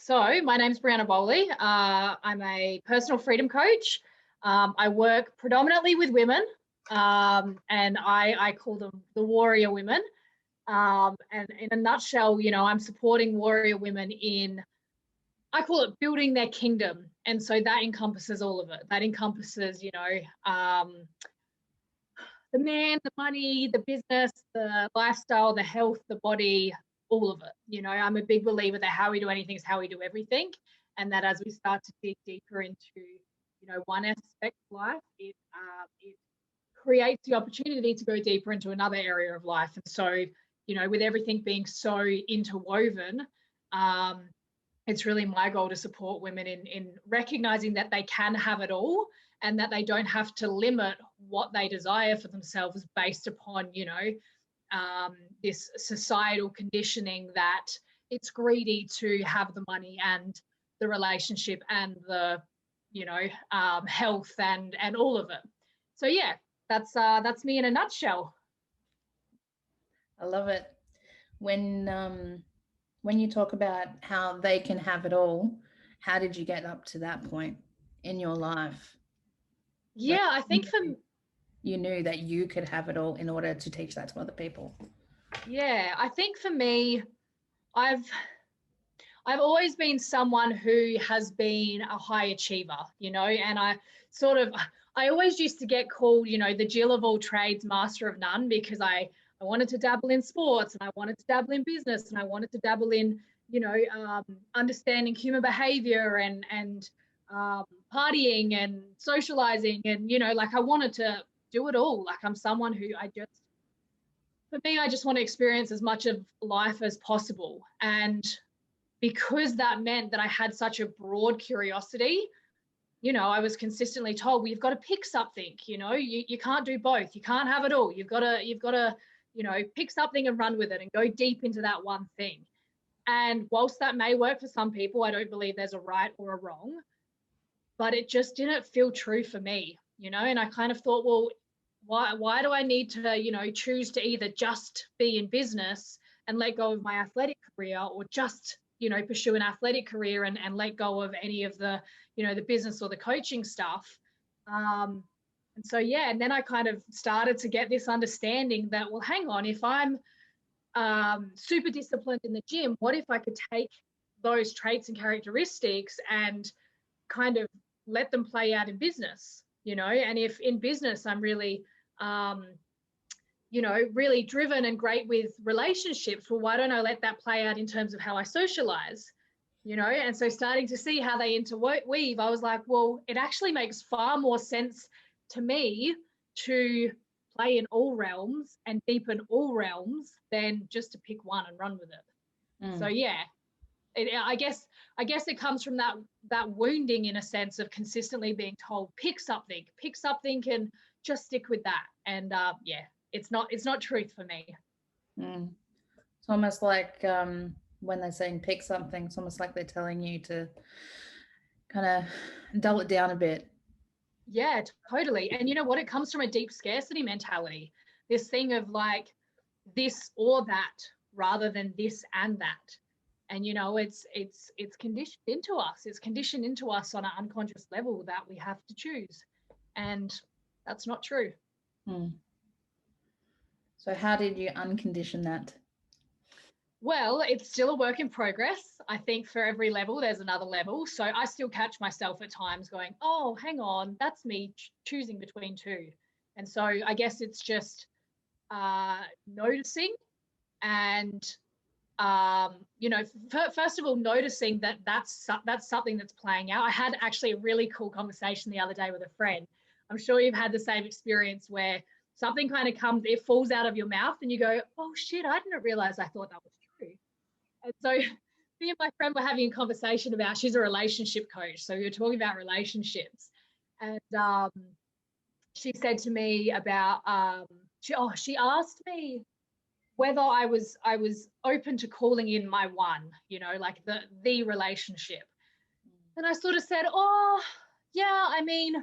So my name's Briana Bowley. I'm a personal freedom coach. I work predominantly with women, and I call them the warrior women. And in a nutshell, I'm supporting warrior women in, I call it building their kingdom. And so that encompasses all of it. That encompasses, the man, the money, the business, the lifestyle, the health, the body, all of it. I'm a big believer that how we do anything is how we do everything. And that as we start to dig deeper into, one aspect of life, it creates the opportunity to go deeper into another area of life. And so, with everything being so interwoven, it's really my goal to support women in recognizing that they can have it all and that they don't have to limit what they desire for themselves based upon, this societal conditioning that it's greedy to have the money and the relationship and the, health and all of it. So yeah, that's me in a nutshell. I love it. When you talk about how they can have it all, how did you get up to that point in your life? When Yeah, I think for you knew that you could have it all in order to teach that to other people. yeah, I think for me, I've always been someone who has been a high achiever, and I always used to get called, the Jill of all trades, master of none, because I wanted to dabble in sports and I wanted to dabble in business and I wanted to dabble in, understanding human behavior and partying and socializing. And, I wanted to do it all. Like I'm someone who for me, I just want to experience as much of life as possible. And because that meant that I had such a broad curiosity, I was consistently told, well, you've got to pick something, you can't do both. You can't have it all. You've got to, pick something and run with it and go deep into that one thing. And whilst that may work for some people, I don't believe there's a right or a wrong, but it just didn't feel true for me, and I kind of thought, well, why do I need to, choose to either just be in business and let go of my athletic career or just, pursue an athletic career and let go of any of the, the business or the coaching stuff. And so, yeah, and then I kind of started to get this understanding that, well, hang on, if I'm super disciplined in the gym, what if I could take those traits and characteristics and kind of let them play out in business, and if in business I'm really, really driven and great with relationships, well, why don't I let that play out in terms of how I socialize, and so starting to see how they interweave, I was like, well, it actually makes far more sense to me to play in all realms and deepen all realms than just to pick one and run with it. So yeah, I guess it comes from that wounding in a sense of consistently being told pick something and just stick with that. And yeah, it's not truth for me. It's almost like when they're saying pick something, it's almost like they're telling you to kind of dull it down a bit. Yeah, totally. And you know what? It comes from a deep scarcity mentality. This thing of like this or that rather than this and that. And it's conditioned into us. It's conditioned into us on an unconscious level that we have to choose. And that's not true. So how did you uncondition that? Well, it's still a work in progress. I think for every level, there's another level. So I still catch myself at times going, oh, hang on, that's me choosing between two. And so I guess it's just noticing and, first of all, noticing that that's something that's playing out. I had actually a really cool conversation the other day with a friend. I'm sure you've had the same experience where something kind of comes, it falls out of your mouth and you go, oh shit, I didn't realize I thought that was true. And so me and my friend were having a conversation about, she's a relationship coach. So we were talking about relationships. And she said to me about, she asked me whether I was open to calling in my one, like the relationship. And I sort of said, oh, yeah, I mean,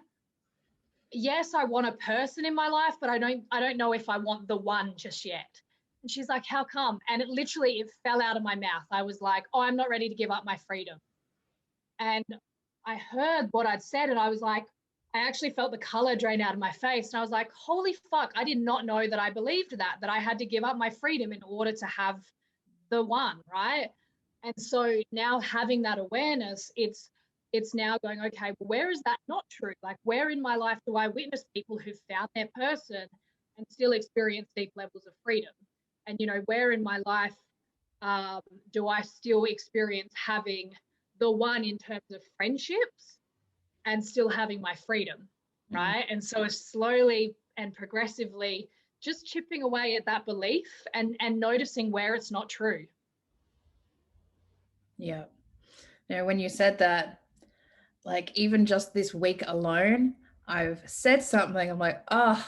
yes, I want a person in my life, but I don't know if I want the one just yet. And she's like, how come? And it fell out of my mouth. I was like, oh, I'm not ready to give up my freedom. And I heard what I'd said, and I was like, I actually felt the color drain out of my face. And I was like, holy fuck, I did not know that I believed that I had to give up my freedom in order to have the one, right? And so now having that awareness, it's now going, okay, well, where is that not true? Like, where in my life do I witness people who've found their person and still experience deep levels of freedom? And, you know, where in my life do I still experience having the one in terms of friendships and still having my freedom, right? And so it's slowly and progressively just chipping away at that belief and noticing where it's not true. Yeah. You know, when you said that, like even just this week alone, I've said something. I'm like, oh,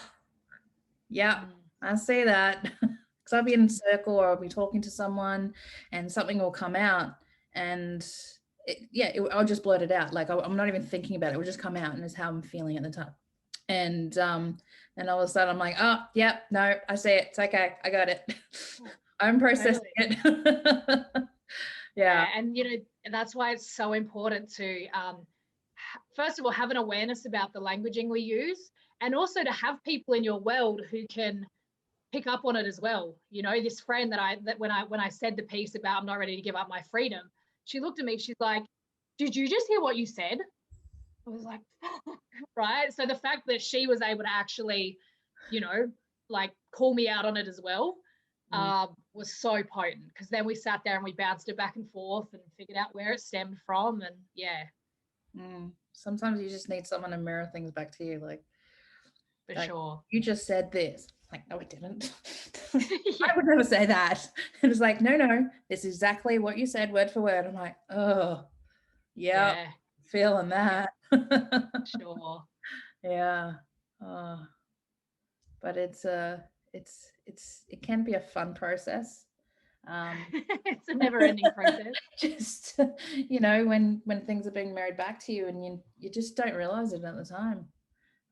yeah, I see that. Because I'll be in a circle or I'll be talking to someone and something will come out and I'll just blurt it out. Like I'm not even thinking about it. It will just come out and it's how I'm feeling at the time. And all of a sudden I'm like, oh, yep, no, I see it. It's okay. I got it. I'm processing it. Yeah. And, you know, that's why it's so important to, first of all, have an awareness about the languaging we use, and also to have people in your world who can pick up on it as well. You know, this friend that when I said the piece about I'm not ready to give up my freedom, she looked at me, she's like, did you just hear what you said? I was like, right. So the fact that she was able to actually, you know, like call me out on it as well, was so potent, because then we sat there and we bounced it back and forth and figured out where it stemmed from. And yeah. Sometimes you just need someone to mirror things back to you. Like, For sure. You just said this. Like, no, I didn't. Yeah. I would never say that. It was like, no, this is exactly what you said, word for word. I'm like, oh, yeah. Feeling that. Sure. Yeah. Oh. But it can be a fun process. It's a never-ending process. Just, you know, when things are being married back to you and you just don't realize it at the time.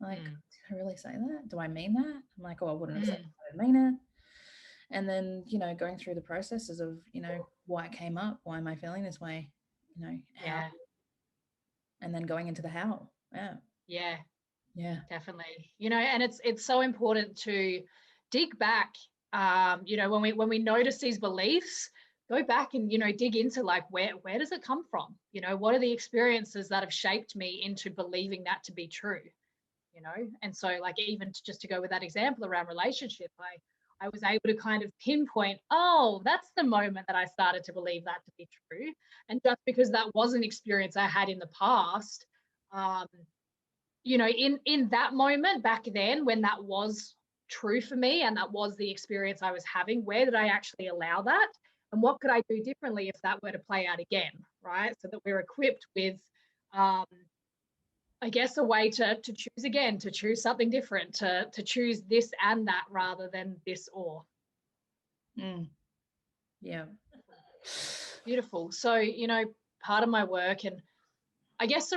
Like, did I really say that? Do I mean that? I'm like, oh, I wouldn't have said that. I didn't mean it. And then, you know, going through the processes of, you know, why it came up, why am I feeling this way, you know, how, and then going into the how. Yeah, Definitely. You know, and it's so important to dig back. You know, when we notice these beliefs, go back and, you know, dig into like where does it come from? You know, what are the experiences that have shaped me into believing that to be true? You know, and so like even just to go with that example around relationship, I was able to kind of pinpoint, oh, that's the moment that I started to believe that to be true. And just because that was an experience I had in the past, you know, in that moment back then when that was true for me and that was the experience I was having, where did I actually allow that? And what could I do differently if that were to play out again, right? So that we're equipped with, I guess, a way to choose again, to choose something different, to choose this and that rather than this or. Yeah. Beautiful. So, you know, part of my work, and I guess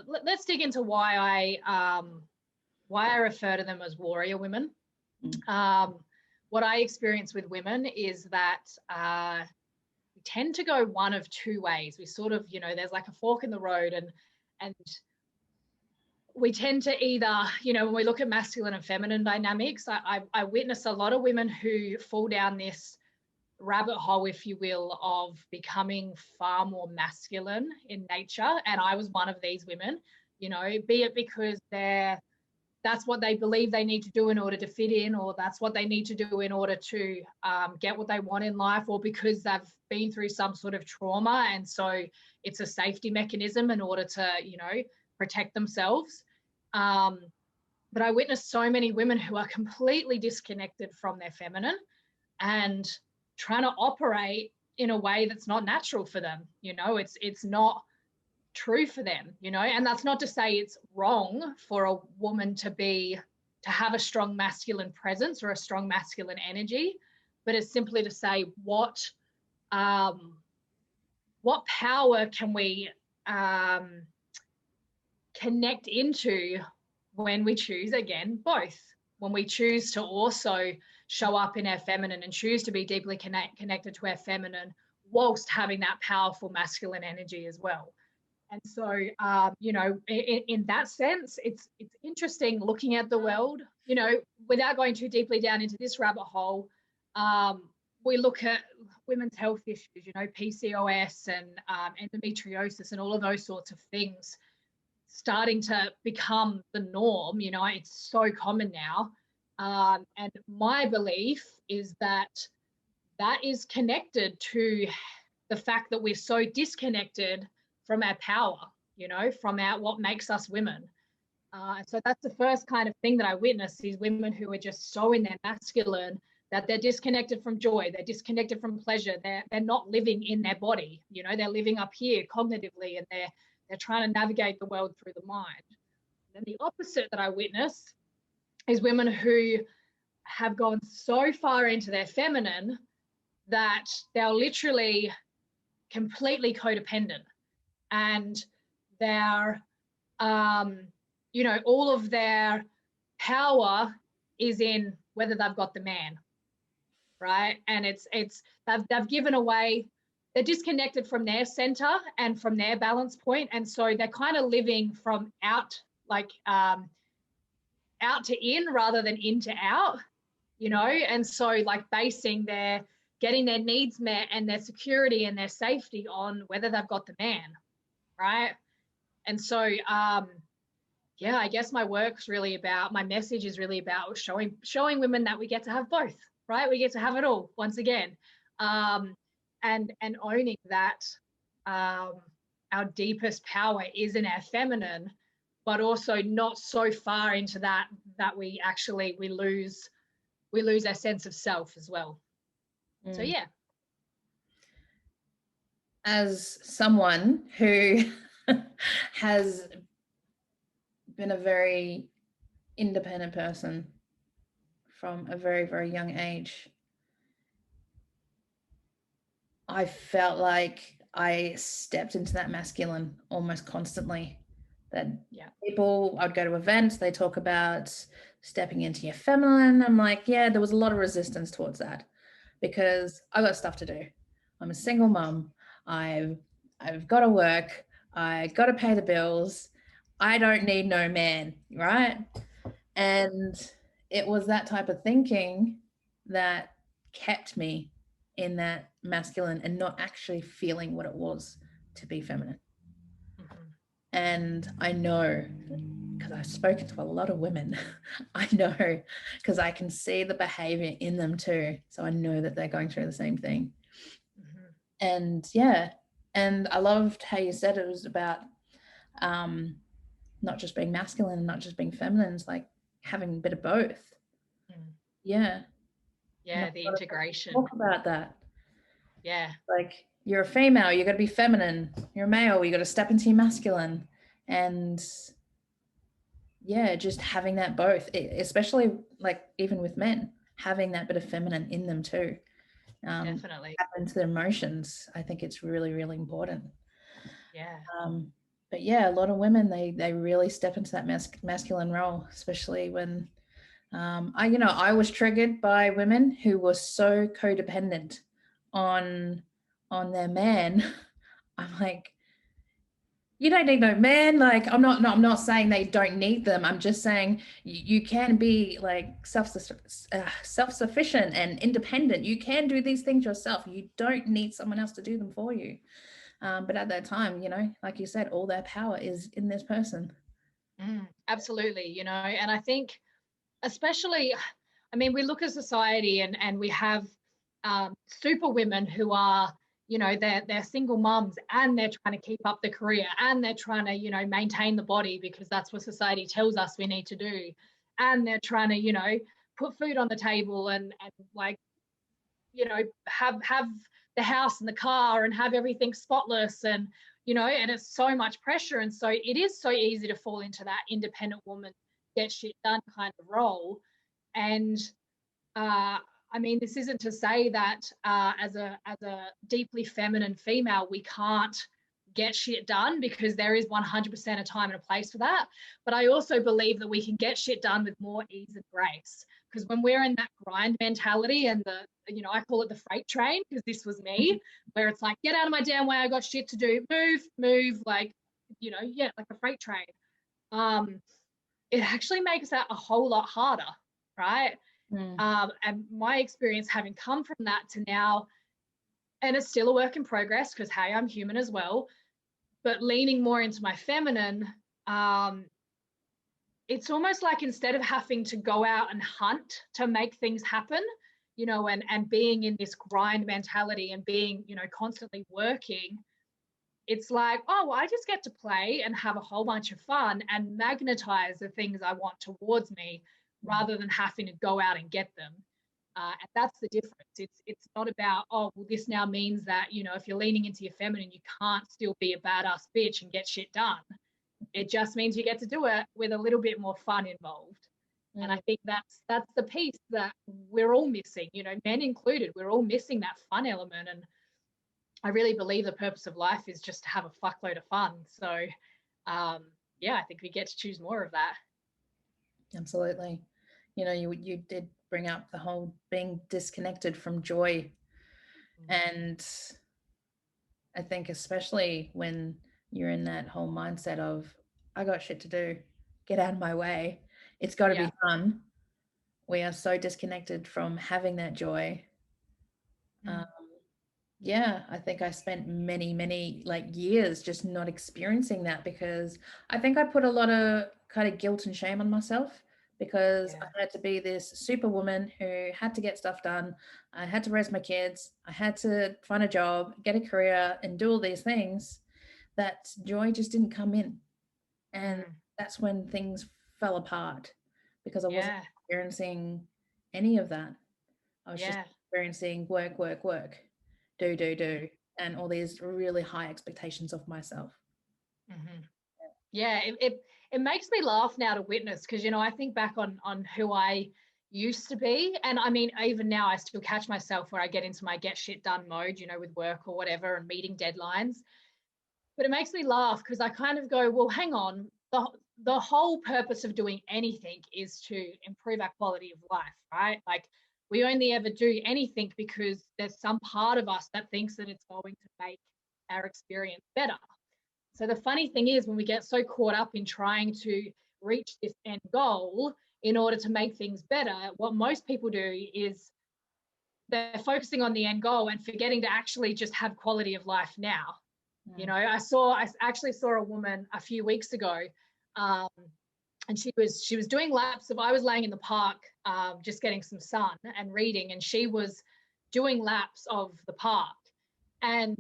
let's dig into why I refer to them as warrior women. What I experience with women is that we tend to go one of two ways. We sort of, you know, there's like a fork in the road, and we tend to either, you know, when we look at masculine and feminine dynamics, I witness a lot of women who fall down this rabbit hole, if you will, of becoming far more masculine in nature. And I was one of these women, you know, be it because that's what they believe they need to do in order to fit in, or that's what they need to do in order to get what they want in life, or because they've been through some sort of trauma. And so it's a safety mechanism in order to, you know, protect themselves. But I witnessed so many women who are completely disconnected from their feminine and trying to operate in a way that's not natural for them. You know, it's not true for them, you know, and that's not to say it's wrong for a woman to have a strong masculine presence or a strong masculine energy, but it's simply to say what power can we connect into when we choose, again, both, when we choose to also show up in our feminine and choose to be deeply connected to our feminine whilst having that powerful masculine energy as well. And so, you know, in that sense, it's interesting looking at the world, you know, without going too deeply down into this rabbit hole. We look at women's health issues, you know, PCOS and endometriosis and all of those sorts of things starting to become the norm. You know, it's so common now. And my belief is that that is connected to the fact that we're so disconnected from our power, you know, from our what makes us women. So that's the first kind of thing that I witness, these women who are just so in their masculine that they're disconnected from joy, they're disconnected from pleasure, they're not living in their body, you know, they're living up here cognitively, and they're trying to navigate the world through the mind. And then the opposite that I witness is women who have gone so far into their feminine that they're literally completely codependent, and they're you know, all of their power is in whether they've got the man, right? And it's they've given away, they're disconnected from their center and from their balance point, and so they're kind of living from out, like out to in rather than in to out, you know. And so like basing their getting their needs met and their security and their safety on whether they've got the man, right? And so yeah, I guess my work's really about, my message is really about showing women that we get to have both, right? We get to have it all once again, and owning that our deepest power is in our feminine, but also not so far into that we actually we lose our sense of self as well. So yeah. As someone who has been a very independent person from a very, very young age, I felt like I stepped into that masculine almost constantly. That people, I'd go to events, they talk about stepping into your feminine. I'm like, yeah, there was a lot of resistance towards that because I got stuff to do. I'm a single mum. I've got to work. I got to pay the bills. I don't need no man, right? And it was that type of thinking that kept me in that masculine and not actually feeling what it was to be feminine. Mm-hmm. And I know, because I've spoken to a lot of women, I know, because I can see the behavior in them too. So I know that they're going through the same thing. Mm-hmm. And yeah, and I loved how you said it was about not just being masculine and not just being feminine. It's like having a bit of both. Yeah. Yeah, the integration. Talk about that. Yeah. Like, you're a female, you got to be feminine. You're a male, you got to step into your masculine. And yeah, just having that both, especially like even with men, having that bit of feminine in them too. Definitely. Tap into their emotions. I think it's really, really important. Yeah. But yeah, a lot of women, they really step into that masculine role, especially when I was triggered by women who were so codependent on their man. I'm like, you don't need no man. Like, I'm not saying they don't need them. I'm just saying you can be like self-sufficient and independent. You can do these things yourself. You don't need someone else to do them for you. But at that time, you know, like you said, all their power is in this person. Absolutely, you know, and I think especially, I mean, we look at society and we have super women who are, you know, they're single moms and they're trying to keep up the career and they're trying to, you know, maintain the body because that's what society tells us we need to do. And they're trying to, you know, put food on the table and like, you know, have the house and the car and have everything spotless, and you know, and it's so much pressure, and so it is so easy to fall into that independent woman, get shit done kind of role. And I mean, this isn't to say that as a deeply feminine female we can't get shit done, because there is 100% a time and a place for that. But I also believe that we can get shit done with more ease and grace, because when we're in that grind mentality and the, you know, I call it the freight train, because this was me, where it's like, get out of my damn way, I got shit to do, move, like like a freight train. It actually makes that a whole lot harder, right? And my experience having come from that to now, and it's still a work in progress because, hey, I'm human as well, but leaning more into my feminine, it's almost like instead of having to go out and hunt to make things happen, and being in this grind mentality and being, constantly working, it's like, oh, well, I just get to play and have a whole bunch of fun and magnetize the things I want towards me rather than having to go out and get them. And that's the difference. It's not about, oh, well, this now means that, if you're leaning into your feminine, you can't still be a badass bitch and get shit done. It just means you get to do it with a little bit more fun involved. And I think that's the piece that we're all missing, men included. We're all missing that fun element. And I really believe the purpose of life is just to have a fuckload of fun. So, I think we get to choose more of that. Absolutely. You did bring up the whole being disconnected from joy. And I think especially when you're in that whole mindset of, I got shit to do, get out of my way, it's got to be fun. We are so disconnected from having that joy. I think I spent many years just not experiencing that because I think I put a lot of kind of guilt and shame on myself because I had to be this superwoman who had to get stuff done. I had to raise my kids. I had to find a job, get a career, and do all these things. That joy just didn't come in. And that's when things fell apart because I wasn't experiencing any of that. I was just experiencing work, do, and all these really high expectations of myself. It makes me laugh now to witness because, I think back on who I used to be. And I mean, even now I still catch myself where I get into my get shit done mode, with work or whatever and meeting deadlines. But it makes me laugh because I kind of go, well, hang on. The whole purpose of doing anything is to improve our quality of life, right? Like we only ever do anything because there's some part of us that thinks that it's going to make our experience better. So the funny thing is when we get so caught up in trying to reach this end goal in order to make things better, what most people do is they're focusing on the end goal and forgetting to actually just have quality of life now. I actually saw a woman a few weeks ago, and she was doing laps of, I was laying in the park, just getting some sun and reading, and she was doing laps of the park. And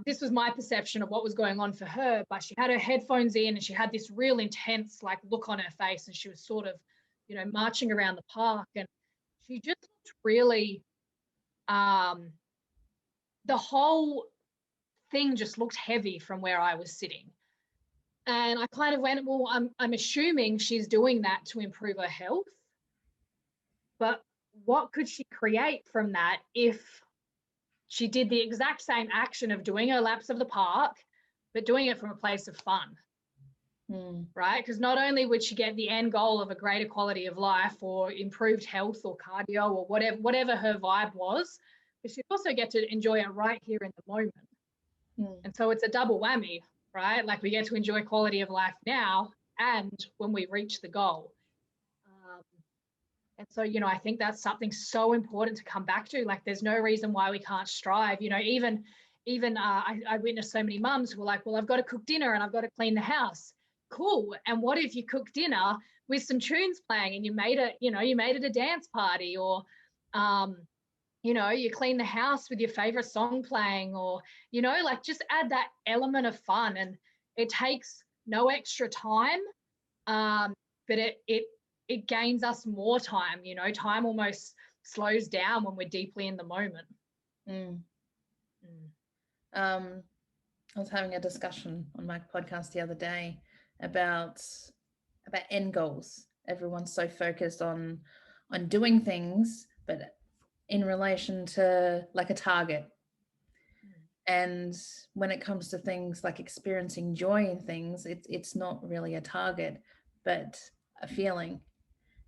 this was my perception of what was going on for her, but she had her headphones in and she had this real intense look on her face, and she was sort of, marching around the park, and she just looked really, the whole thing just looked heavy from where I was sitting. And I kind of went, well, I'm assuming she's doing that to improve her health. But what could she create from that if she did the exact same action of doing her laps of the park, but doing it from a place of fun? Right? Because not only would she get the end goal of a greater quality of life or improved health or cardio or whatever her vibe was, but she'd also get to enjoy it right here in the moment. And so it's a double whammy, right? Like we get to enjoy quality of life now and when we reach the goal. And so, I think that's something so important to come back to. Like there's no reason why we can't strive. Even I witnessed so many mums who were like, well, I've got to cook dinner and I've got to clean the house. Cool. And what if you cook dinner with some tunes playing and you made it a dance party, or you clean the house with your favorite song playing, or, just add that element of fun. And it takes no extra time, but it gains us more time. Time almost slows down when we're deeply in the moment. I was having a discussion on my podcast the other day about end goals. Everyone's so focused on doing things, but in relation to a target. And when it comes to things like experiencing joy in things, it's not really a target, but a feeling.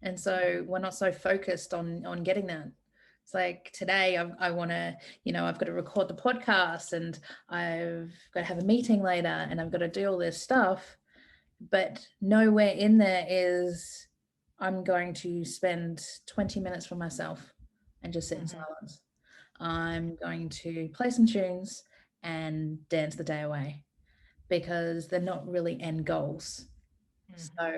And so we're not so focused on getting that. It's like today I want to, I've got to record the podcast and I've got to have a meeting later and I've got to do all this stuff. But nowhere in there is I'm going to spend 20 minutes for myself and just sit in silence. I'm going to play some tunes and dance the day away, because they're not really end goals. So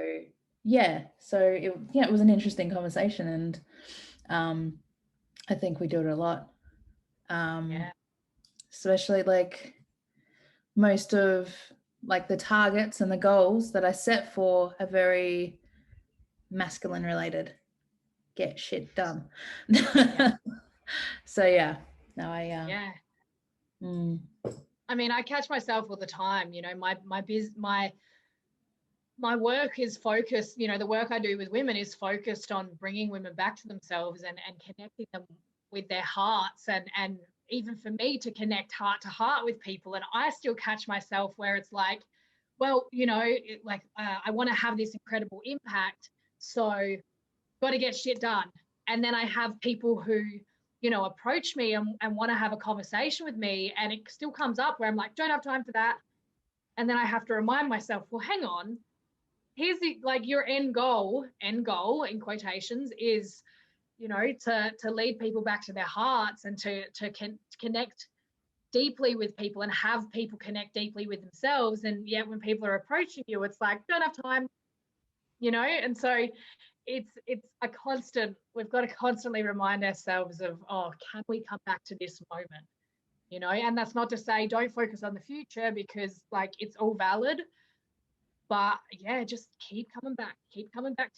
it was an interesting conversation, and I think we do it a lot. Especially like most of like the targets and the goals that I set for are very masculine related. Get shit done. So yeah. No, I mean, I catch myself all the time, my work is focused, the work I do with women is focused on bringing women back to themselves and connecting them with their hearts, and even for me to connect heart to heart with people. And I still catch myself where it's like, well, I want to have this incredible impact, so got to get shit done. And then I have people who, approach me and want to have a conversation with me, and it still comes up where I'm like, don't have time for that. And then I have to remind myself, well, hang on, here's your end goal in quotations is, to lead people back to their hearts and to connect deeply with people and have people connect deeply with themselves. And yet when people are approaching you, it's like, don't have time, and so it's a constant, we've got to constantly remind ourselves of, oh, can we come back to this moment, and that's not to say don't focus on the future, because it's all valid, but yeah, just keep coming back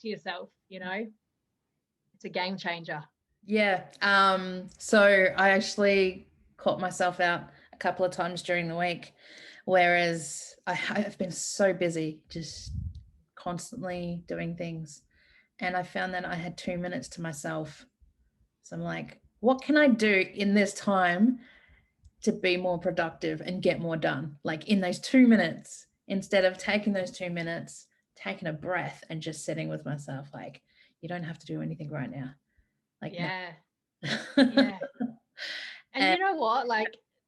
to yourself. It's a game changer. Yeah. So I actually caught myself out a couple of times during the week, whereas I've been so busy just constantly doing things, and I found that I had 2 minutes to myself. So I'm like, what can I do in this time to be more productive and get more done? Like in those 2 minutes, instead of taking those 2 minutes, taking a breath and just sitting with myself, like, you don't have to do anything right now. Like, yeah. No. Yeah. And you know what?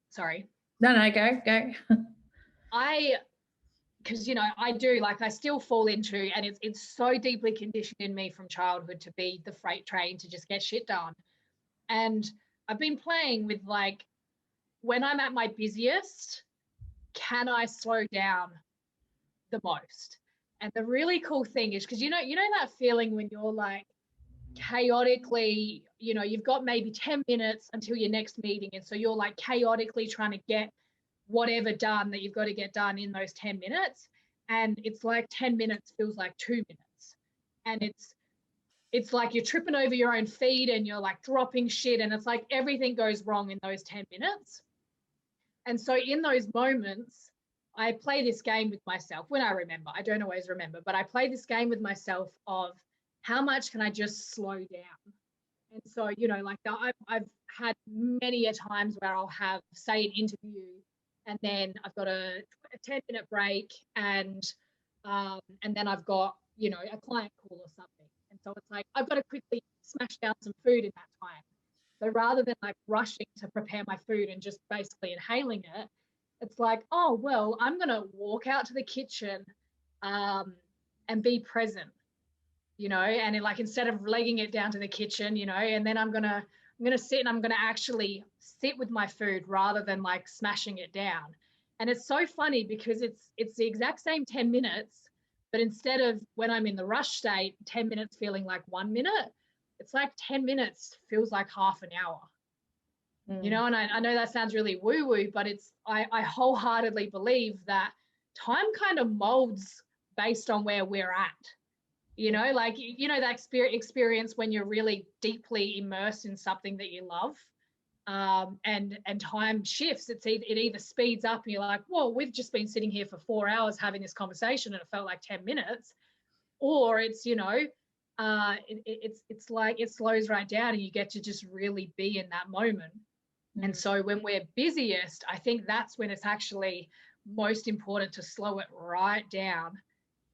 Sorry. No, go. Because I do, I still fall into, and it's so deeply conditioned in me from childhood to be the freight train, to just get shit done. And I've been playing with when I'm at my busiest, can I slow down the most? And the really cool thing is, because you know that feeling when you're chaotically, you've got maybe 10 minutes until your next meeting, and so you're chaotically trying to get whatever done that you've got to get done in those 10 minutes, and it's 10 minutes feels like 2 minutes, and it's like you're tripping over your own feet and you're dropping shit, and it's like everything goes wrong in those 10 minutes. And so in those moments, I play this game with myself when I remember. I don't always remember, but I play this game with myself of how much can I just slow down? And so, I've had many a times where I'll have, say, an interview, and then I've got a 10-minute break, and then I've got, a client call or something. And so it's I've got to quickly smash down some food in that time. So rather than rushing to prepare my food and just basically inhaling it, it's oh, well, I'm going to walk out to the kitchen and be present, and instead of legging it down to the kitchen, and then I'm going to sit and I'm going to actually sit with my food rather than smashing it down. And it's so funny because it's the exact same 10 minutes, but instead of when I'm in the rush state, 10 minutes feeling like 1 minute, it's 10 minutes feels like half an hour. And I know that sounds really woo-woo, but I wholeheartedly believe that time kind of molds based on where we're at. That experience when you're really deeply immersed in something that you love, and time shifts. It either speeds up and you're like, whoa, we've just been sitting here for 4 hours having this conversation and it felt like 10 minutes, or it's it's it slows right down and you get to just really be in that moment. And so when we're busiest, I think that's when it's actually most important to slow it right down,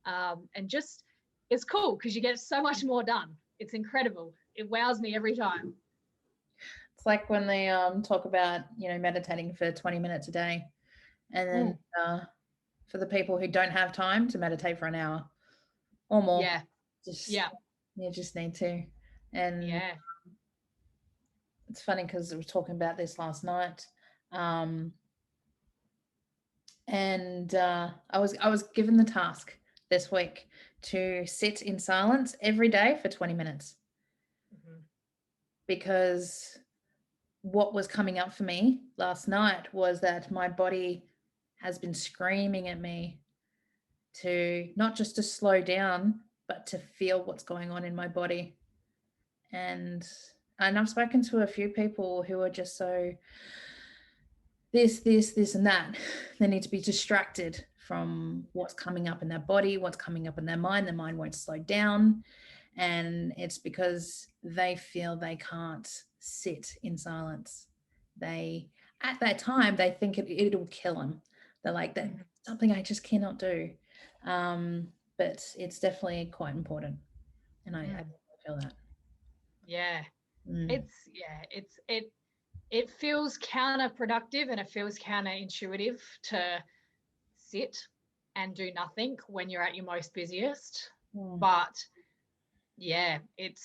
and just, it's cool because you get so much more done. It's incredible. It wows me every time. It's like when they talk about, meditating for 20 minutes a day, and then for the people who don't have time to meditate for an hour or more, Yeah. just Yeah. you just need to. And Yeah. it's funny because we were talking about this last night, um, and I was given the task this week to sit in silence every day for 20 minutes, Mm-hmm. because what was coming up for me last night was that my body has been screaming at me to not just to slow down, but to feel what's going on in my body. And I've spoken to a few people who are just so this, and that. They need to be distracted from what's coming up in their body, what's coming up in their mind. Their mind won't slow down. And it's because they feel they can't sit in silence. They, at that time, they think it'll kill them. They're like, that's something I just cannot do. But it's definitely quite important. And I feel that. Yeah. Mm. It feels counterproductive and it feels counterintuitive to sit and do nothing when you're at your most busiest. Mm. But yeah, it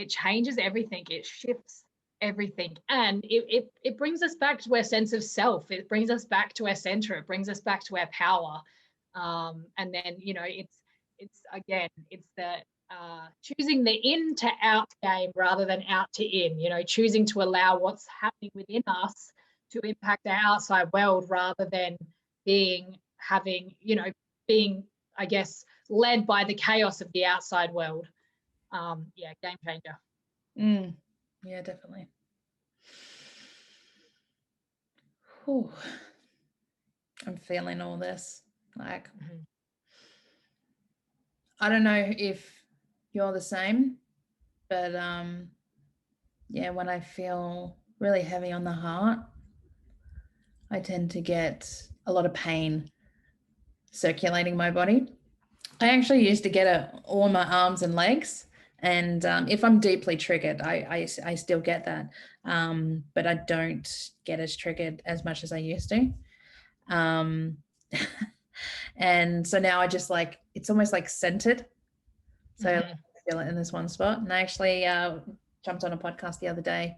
changes everything. It shifts everything. And it brings us back to our sense of self. It brings us back to our center. It brings us back to our power. And then, it's again, it's the choosing the in to out game rather than out to in, choosing to allow what's happening within us to impact our outside world rather than being, I guess, led by the chaos of the outside world. Yeah, game changer. Mm. Yeah, definitely. Whew. I'm feeling all this. Like, I don't know if you're the same, but yeah, when I feel really heavy on the heart, I tend to get a lot of pain circulating my body. I actually used to get it all my arms and legs. And if I'm deeply triggered, I still get that. But I don't get as triggered as much as I used to. Um, and so now I just like, it's almost like centered. So I feel it in this one spot. And I actually jumped on a podcast the other day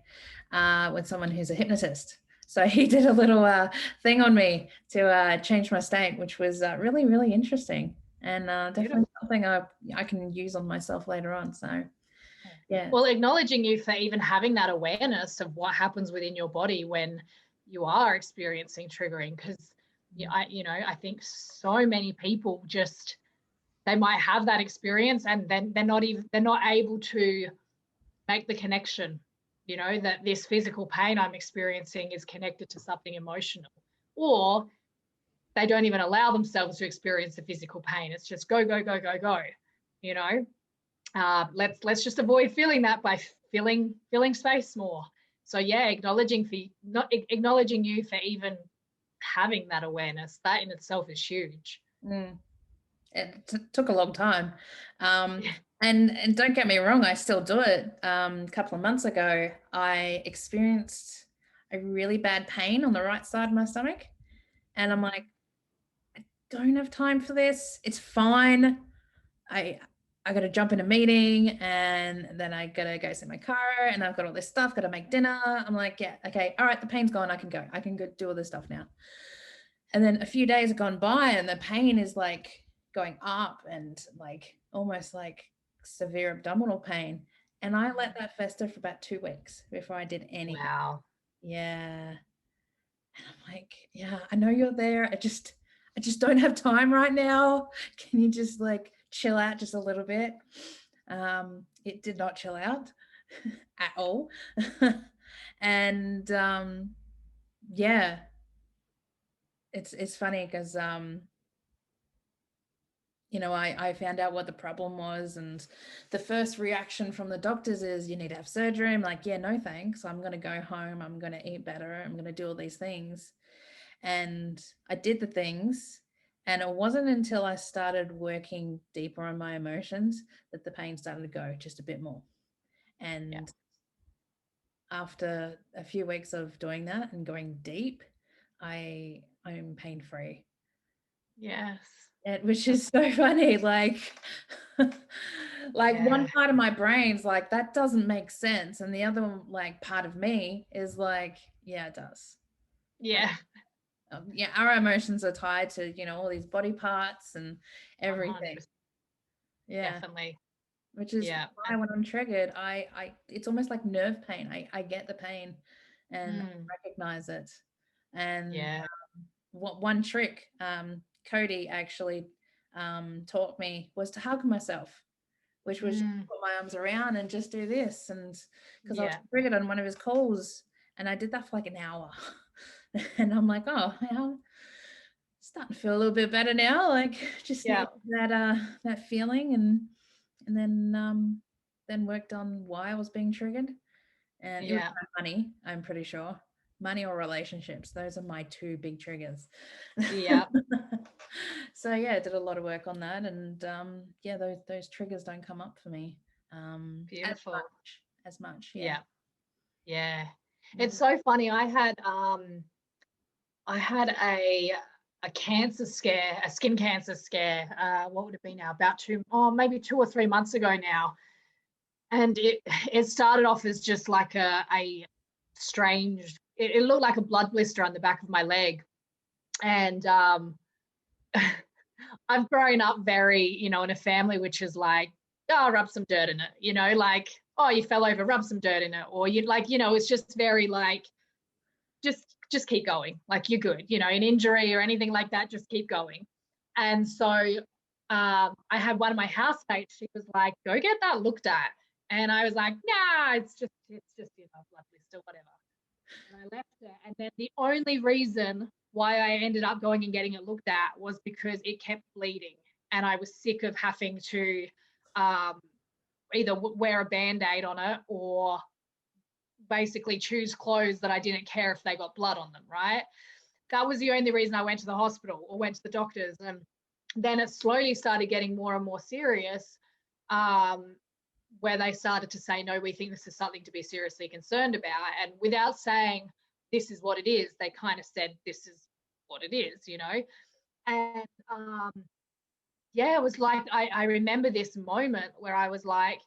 with someone who's a hypnotist. So he did a little thing on me to change my state, which was really, really interesting. And definitely something I can use on myself later on. So, yeah. Well, acknowledging you for even having that awareness of what happens within your body when you are experiencing triggering, because I think so many people just, they might have that experience and then they're not able to make the connection, that this physical pain I'm experiencing is connected to something emotional, or they don't even allow themselves to experience the physical pain. It's just go, go, go, go, go. Let's just avoid feeling that by filling space more. So yeah, acknowledging you for even having that awareness, that in itself is huge. It took a long time. And don't get me wrong, I still do it. A couple of months ago, I experienced a really bad pain on the right side of my stomach. And I'm like, I don't have time for this. It's fine. I got to jump in a meeting and then I got to go see my car and I've got all this stuff, got to make dinner. I'm like, yeah, okay, all right, the pain's gone. I can go do all this stuff now. And then a few days have gone by and the pain is like going up and like almost like severe abdominal pain. And I let that fester for about 2 weeks before I did anything. Wow. Yeah. And I'm like, yeah, I know you're there. I just don't have time right now. Can you just like chill out just a little bit? It did not chill out at all. And yeah, it's funny because I found out what the problem was, and the first reaction from the doctors is you need to have surgery. I'm like, yeah, no thanks. I'm going to go home. I'm going to eat better. I'm going to do all these things. And I did the things. And it wasn't until I started working deeper on my emotions that the pain started to go just a bit more. And after a few weeks of doing that and going deep, I'm pain free. Yes. Which is so funny. Like, like one Yeah. part of my brain's like, that doesn't make sense. And the other like part of me is like, yeah, it does. Yeah. Yeah, our emotions are tied to, all these body parts and everything. 100%. Yeah. Definitely. Which is Yeah. why when I'm triggered, it's almost like nerve pain. I get the pain and Mm, recognize it. And yeah. what one trick Cody actually taught me was to hug myself, which was just Mm, put my arms around and just do this. And because I was yeah. triggered on one of his calls, and I did that for like an hour. And I'm like, oh, I'm starting to feel a little bit better now. Like just Yeah. need that feeling, and then worked on why I was being triggered. And it was Yeah. money, I'm pretty sure. Money or relationships. Those are my two big triggers. Yeah. So yeah, I did a lot of work on that, and yeah, those triggers don't come up for me Beautiful. as much. Yeah. Yeah. Yeah. It's Mm. so funny. I had a cancer scare, a skin cancer scare. What would it be now? About maybe 2 or 3 months ago now. And it started off as just like a strange. It looked like a blood blister on the back of my leg, and I've grown up very, in a family which is like, oh, rub some dirt in it, like, oh, you fell over, rub some dirt in it, or you like, it's just very like, just keep going, like you're good, an injury or anything like that, just keep going. And so I had one of my housemates, she was like, go get that looked at. And I was like, nah, it's just blood blister, whatever. And I left it. And then the only reason why I ended up going and getting it looked at was because it kept bleeding. And I was sick of having to um, either wear a band aid on it or basically choose clothes that I didn't care if they got blood on them, right? That was the only reason I went to the hospital or went to the doctors. And then it slowly started getting more and more serious, um, where they started to say, no, we think this is something to be seriously concerned about. And without saying, this is what it is, they kind of said, this is what it is. And yeah, it was like, I remember this moment where I was like,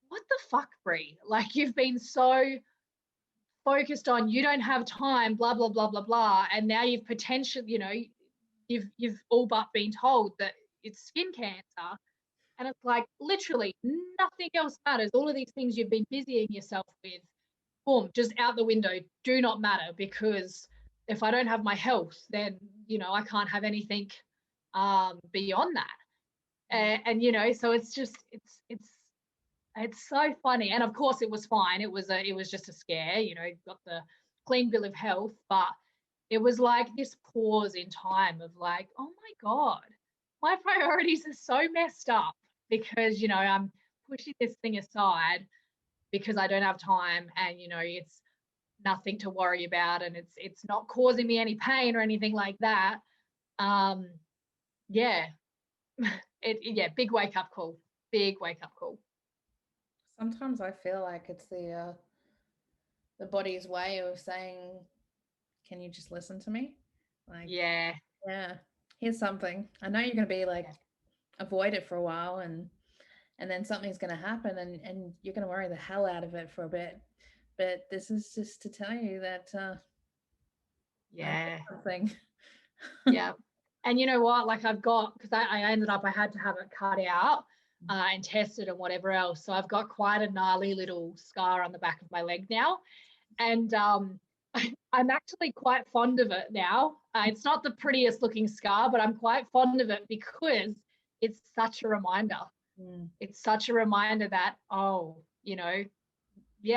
what the fuck, Brie? Like, you've been so focused on you don't have time, blah, blah, blah, blah, blah. And now you've potentially, you've all but been told that it's skin cancer. And it's like literally nothing else matters. All of these things you've been busying yourself with, boom, just out the window, do not matter, because if I don't have my health, then I can't have anything beyond that. And so it's so funny. And of course it was fine. It was just a scare, got the clean bill of health, but it was like this pause in time of like, oh my God, my priorities are so messed up because, I'm pushing this thing aside because I don't have time, and, it's nothing to worry about, and it's not causing me any pain or anything like that. Um, yeah. Yeah, big wake up call. Big wake up call. Sometimes I feel like it's the body's way of saying, can you just listen to me? Like, Yeah. yeah, here's something. I know you're going to be like, Yeah. avoid it for a while, and then something's going to happen, and you're going to worry the hell out of it for a bit. But this is just to tell you that I know Yeah. something. Yeah. And you know what? Like because I ended up, I had to have it cut out and tested and whatever else. So I've got quite a gnarly little scar on the back of my leg now. And I'm actually quite fond of it now. It's not the prettiest looking scar, but I'm quite fond of it because it's such a reminder. Mm. It's such a reminder that, oh, yeah,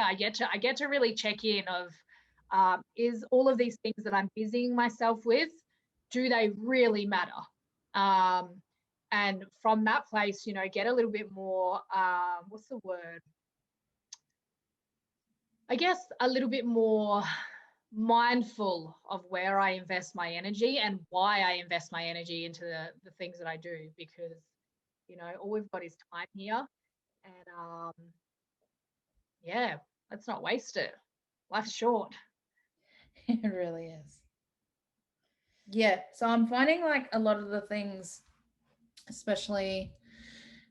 I get to really check in of, is all of these things that I'm busying myself with, do they really matter? Um, and from that place, get a little bit more, what's the word? I guess a little bit more mindful of where I invest my energy and why I invest my energy into the things that I do, because, all we've got is time here. And yeah, let's not waste it. Life's short. It really is. Yeah. So I'm finding like a lot of the things, especially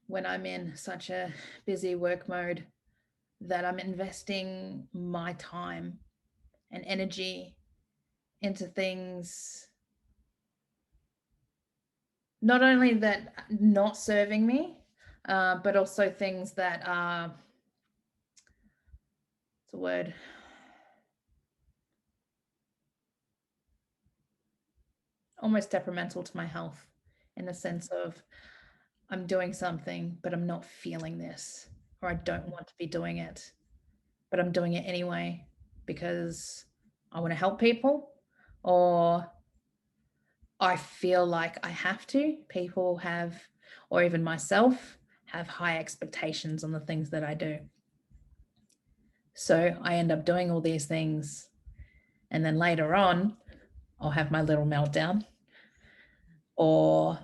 when I'm in such a busy work mode, that I'm investing my time and energy into things not only that not serving me, but also things that are, what's the word? Almost detrimental to my health, in the sense of I'm doing something, but I'm not feeling this, or I don't want to be doing it, but I'm doing it anyway because I want to help people, or I feel like I have to. People have, or even myself, have high expectations on the things that I do. So I end up doing all these things. And then later on, I'll have my little meltdown, or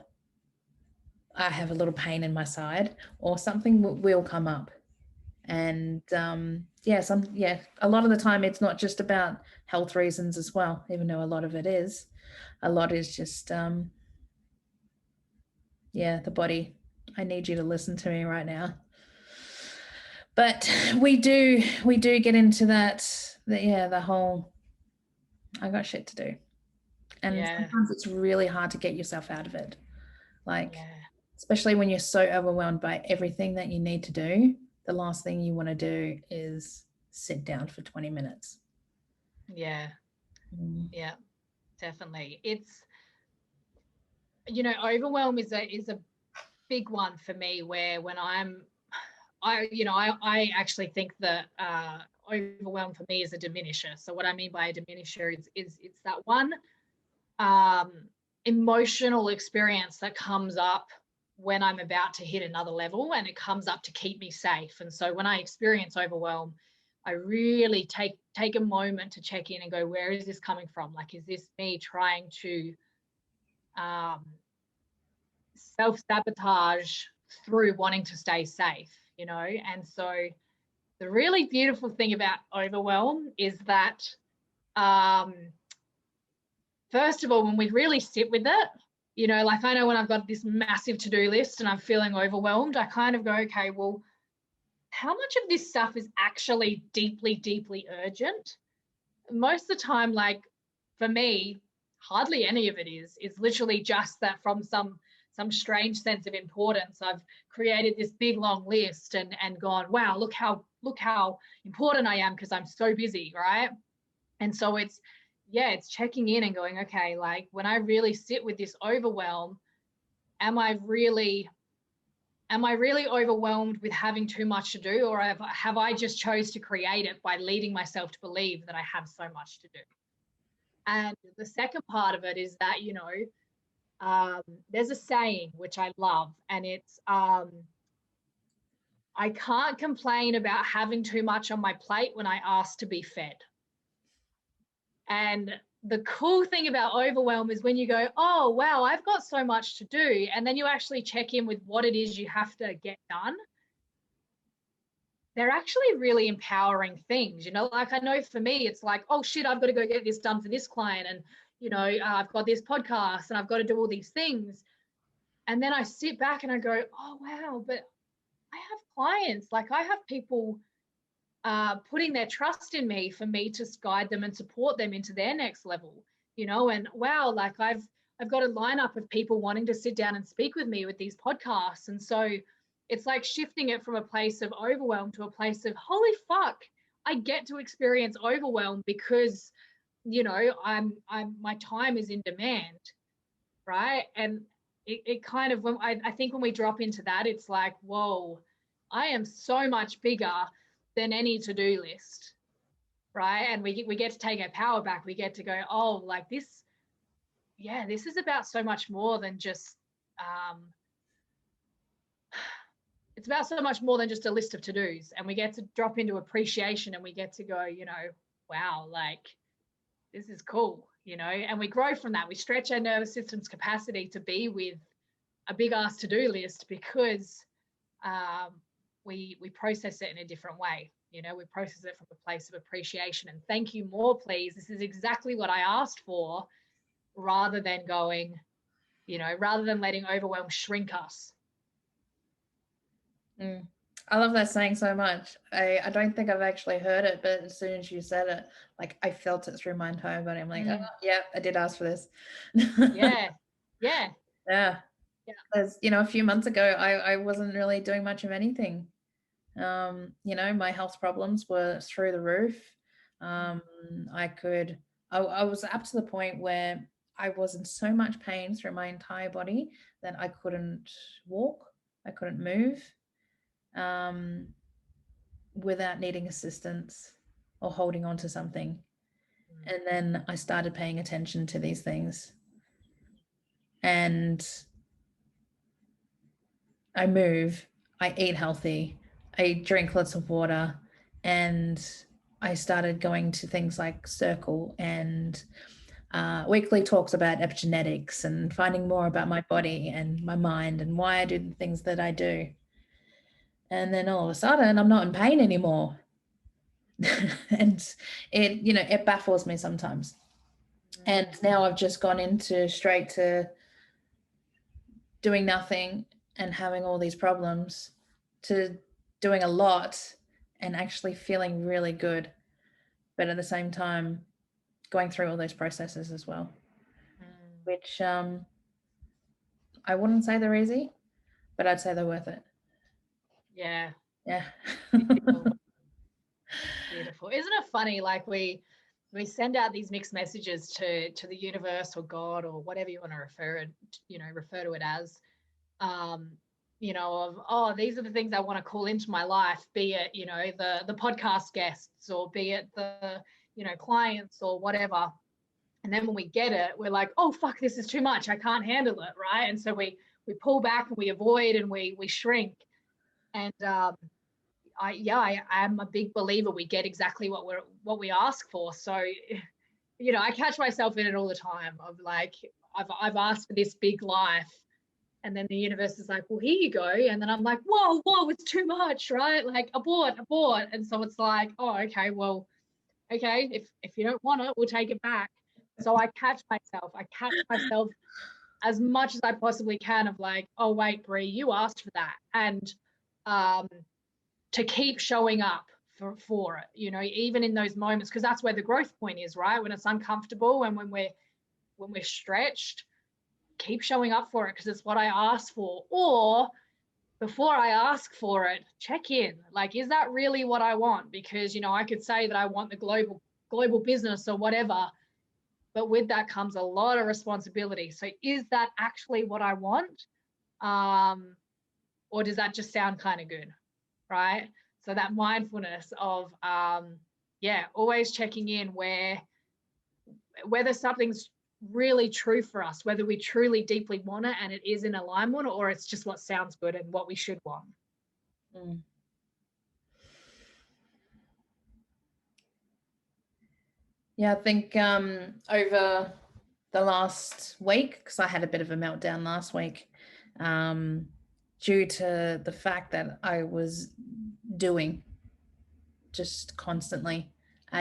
I have a little pain in my side, or something will come up. And a lot of the time it's not just about health reasons as well, even though a lot of it is. A lot is just the body. I need you to listen to me right now. But we do get into the whole I got shit to do. And sometimes it's really hard to get yourself out of it. Like, especially when you're so overwhelmed by everything that you need to do, the last thing you want to do is sit down for 20 minutes. Yeah. Yeah, definitely. It's, overwhelm is a big one for me, where when I actually think that overwhelm for me is a diminisher. So what I mean by a diminisher is it's that one emotional experience that comes up when I'm about to hit another level, and it comes up to keep me safe. And so when I experience overwhelm, I really take a moment to check in and go, where is this coming from? Like, is this me trying to self-sabotage through wanting to stay safe, And so the really beautiful thing about overwhelm is that, first of all, when we really sit with it, like I know when I've got this massive to-do list and I'm feeling overwhelmed, I kind of go, okay, well, how much of this stuff is actually deeply, deeply urgent? Most of the time, like for me, hardly any of it is. It's literally just that from some strange sense of importance, I've created this big long list and gone, wow, look how important I am because I'm so busy, right? And so it's checking in and going, okay, like when I really sit with this overwhelm, am I really overwhelmed with having too much to do, or have I just chose to create it by leading myself to believe that I have so much to do? And the second part of it is that, there's a saying which I love, and it's, I can't complain about having too much on my plate when I ask to be fed. And the cool thing about overwhelm is when you go, oh, wow, I've got so much to do. And then you actually check in with what it is you have to get done. They're actually really empowering things, like I know for me, it's like, oh shit, I've got to go get this done for this client. And, I've got this podcast and I've got to do all these things. And then I sit back and I go, oh, wow, but I have clients, like I have people putting their trust in me for me to guide them and support them into their next level, and wow, like I've got a lineup of people wanting to sit down and speak with me with these podcasts. And so it's like shifting it from a place of overwhelm to a place of, holy fuck, I get to experience overwhelm because, I'm my time is in demand, right? And it kind of, when I think when we drop into that, it's like, whoa, I am so much bigger than any to-do list, right? And we get to take our power back. We get to go, oh, like this, this is about so much more than just, it's about so much more than just a list of to-dos. And we get to drop into appreciation, and we get to go, wow, like this is cool, and we grow from that. We stretch our nervous system's capacity to be with a big ass to-do list because we process it in a different way, You know, we process it from a place of appreciation and thank you more, please. This is exactly what I asked for, rather than going, you know, rather than letting overwhelm shrink us. I love that saying so much. I don't think I've actually heard it, but as soon as you said it, like I felt it through my entire body. I'm like, oh yeah, I did ask for this. Yeah. Yeah. Yeah. Yeah. Because, you know, a few months ago, I wasn't really doing much of anything. You know, my health problems were through the roof. I was up to the point where I was in so much pain through my entire body that I couldn't walk, I couldn't move without needing assistance or holding on to something. And then I started paying attention to these things. And I move, I eat healthy, I drink lots of water, and I started going to things like Circle and weekly talks about epigenetics and finding more about my body and my mind and why I do the things that I do. And then all of a sudden, I'm not in pain anymore. And it, you know, it baffles me sometimes. And now I've just gone into straight to doing nothing and having all these problems to doing a lot and actually feeling really good, but at the same time going through all those processes as well, which I wouldn't say they're easy, but I'd say they're worth it. Yeah. Beautiful. Beautiful. Isn't it funny? Like we send out these mixed messages to the universe or God or whatever you want to refer to it as. You know, of, oh, these are the things I want to call into my life, be it, you know, the podcast guests, or be it the, you know, clients or whatever. And then when we get it, we're like, oh fuck, this is too much. I can't handle it. Right. And so we pull back and we avoid and we shrink. And I am a big believer we get exactly what we ask for. So, you know, I catch myself in it all the time of like, I've asked for this big life, and then the universe is like, well, here you go. And then I'm like, whoa, it's too much, right? Like abort. And so it's like, oh, okay, well, okay, if you don't want it, we'll take it back. So I catch myself as much as I possibly can of like, oh wait, Brie, you asked for that. And to keep showing up for it, you know, even in those moments, because that's where the growth point is, right? When it's uncomfortable and when we're stretched, keep showing up for it because it's what I asked for. Or before I ask for it, check in. Like, is that really what I want? Because, you know, I could say that I want the global business or whatever, but with that comes a lot of responsibility. So is that actually what I want? Or does that just sound kind of good? Right? So that mindfulness of, always checking in whether something's really true for us, whether we truly deeply want it and it is in alignment, or it's just what sounds good and what we should want. Yeah, I think over the last week, because I had a bit of a meltdown last week, due to the fact that I was doing just constantly,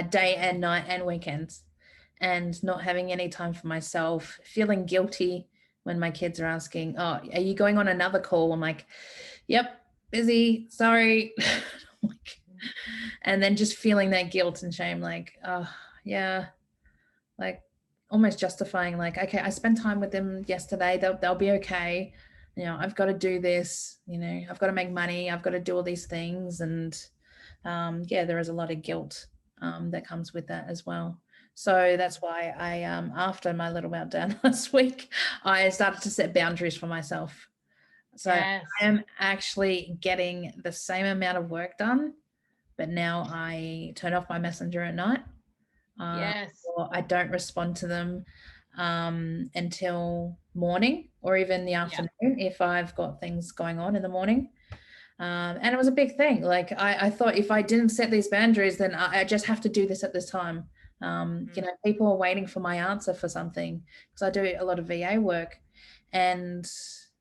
day and night and weekends, and not having any time for myself, feeling guilty when my kids are asking, oh, are you going on another call? I'm like, yep, busy, sorry. And then just feeling that guilt and shame, like, oh, yeah, like almost justifying, like, okay, I spent time with them yesterday, they'll be okay. You know, I've got to do this, you know, I've got to make money, I've got to do all these things. And there is a lot of guilt that comes with that as well. So that's why I, after my little meltdown last week, I started to set boundaries for myself. So yes. I am actually getting the same amount of work done, but now I turn off my messenger at night. Yes. Or I don't respond to them until morning or even the afternoon if I've got things going on in the morning. And it was a big thing. Like I thought if I didn't set these boundaries, then I just have to do this at this time. You know, people are waiting for my answer for something because I do a lot of VA work, and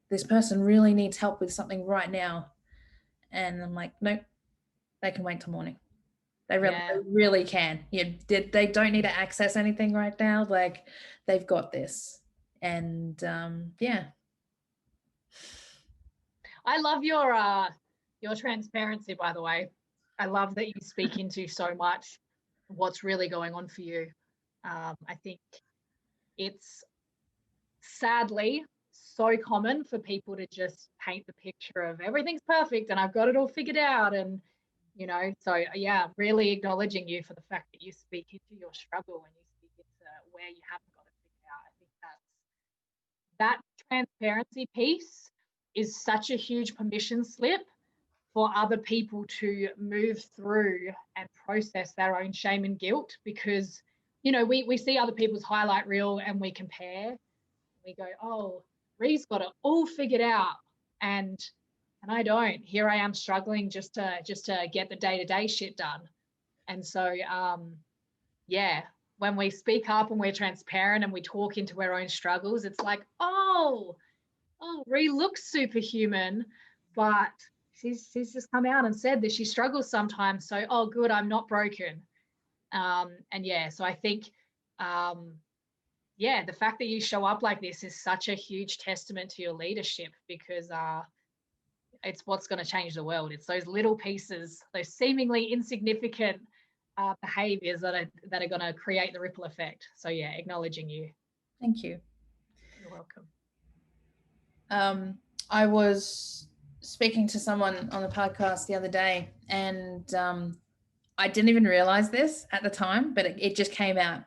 this person really needs help with something right now. And I'm like, nope, they can wait till morning. They Yeah. really can. They don't need to access anything right now. Like, they've got this. And yeah. I love your transparency, by the way. I love that you speak into so much what's really going on for you. I think it's sadly so common for people to just paint the picture of everything's perfect and I've got it all figured out. And, so yeah, really acknowledging you for the fact that you speak into your struggle and you speak into where you haven't got it figured out. I think that transparency piece is such a huge permission slip for other people to move through and process their own shame and guilt, because we see other people's highlight reel and we compare. We go, oh, Ree's got it all figured out, and I don't. Here I am struggling just to get the day-to-day shit done. And so yeah, when we speak up and we're transparent and we talk into our own struggles, it's like, oh, Ree looks superhuman, but she's just come out and said that she struggles sometimes. So, oh, good, I'm not broken. And yeah, so I think, yeah, the fact that you show up like this is such a huge testament to your leadership, because it's what's going to change the world. It's those little pieces, those seemingly insignificant behaviors that are going to create the ripple effect. So yeah, acknowledging you. Thank you. You're welcome. I was speaking to someone on the podcast the other day, and I didn't even realize this at the time, but it just came out.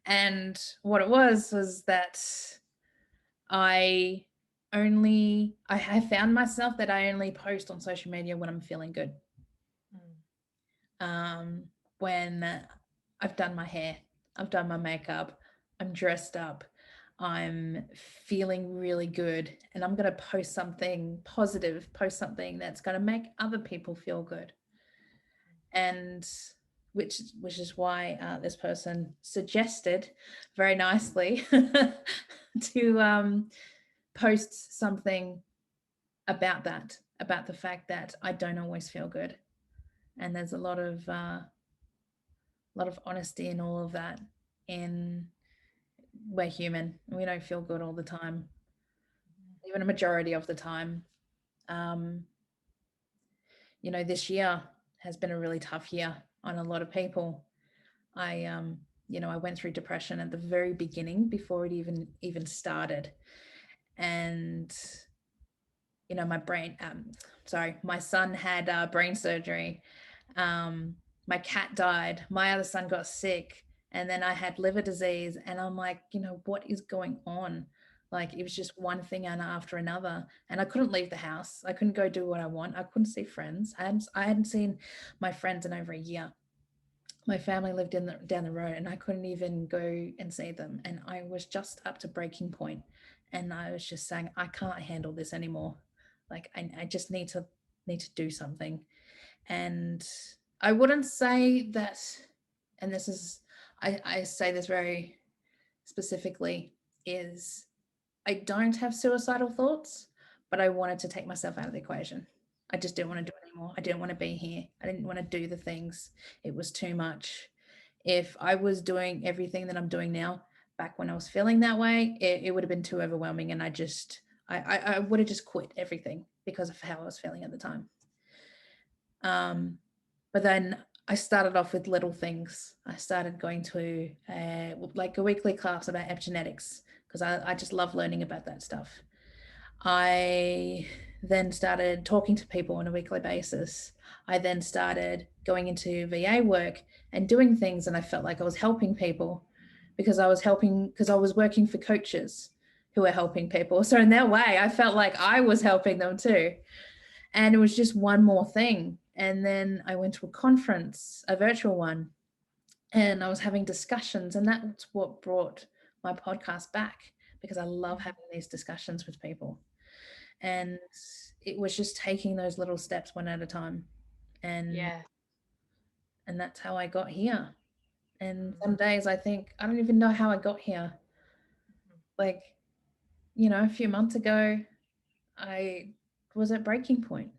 And what it was that I found myself that I only post on social media when I'm feeling good. When I've done my hair, I've done my makeup, I'm dressed up, I'm feeling really good, and I'm going to post something positive, post something that's going to make other people feel good. And which is why this person suggested very nicely to post something about that, about the fact that I don't always feel good. And there's a lot of honesty in all of that. And we're human. We don't feel good all the time, even a majority of the time. This year has been a really tough year on a lot of people. I went through depression at the very beginning before it even started. And, my son had brain surgery. My cat died. My other son got sick. And then I had liver disease. And I'm like, what is going on? Like, it was just one thing after another. And I couldn't leave the house. I couldn't go do what I want. I couldn't see friends. I hadn't seen my friends in over a year. My family lived down the road, and I couldn't even go and see them. And I was just up to breaking point. And I was just saying, I can't handle this anymore. Like, I just need to do something. And I wouldn't say that, and this is, I say this very specifically, is I don't have suicidal thoughts, but I wanted to take myself out of the equation. I just didn't want to do it anymore. I didn't want to be here. I didn't want to do the things. It was too much. If I was doing everything that I'm doing now, back when I was feeling that way, it would have been too overwhelming. And I would have just quit everything because of how I was feeling at the time. But then I started off with little things. I started going to like a weekly class about epigenetics, because I just love learning about that stuff. I then started talking to people on a weekly basis. I then started going into VA work and doing things, and I felt like I was helping people because I was working for coaches who were helping people. So in that way, I felt like I was helping them too. And it was just one more thing. And then I went to a conference, a virtual one, and I was having discussions, and that's what brought my podcast back, because I love having these discussions with people. And it was just taking those little steps one at a time. And yeah, and that's how I got here. And some days I think, I don't even know how I got here. Like, a few months ago, I was at breaking point.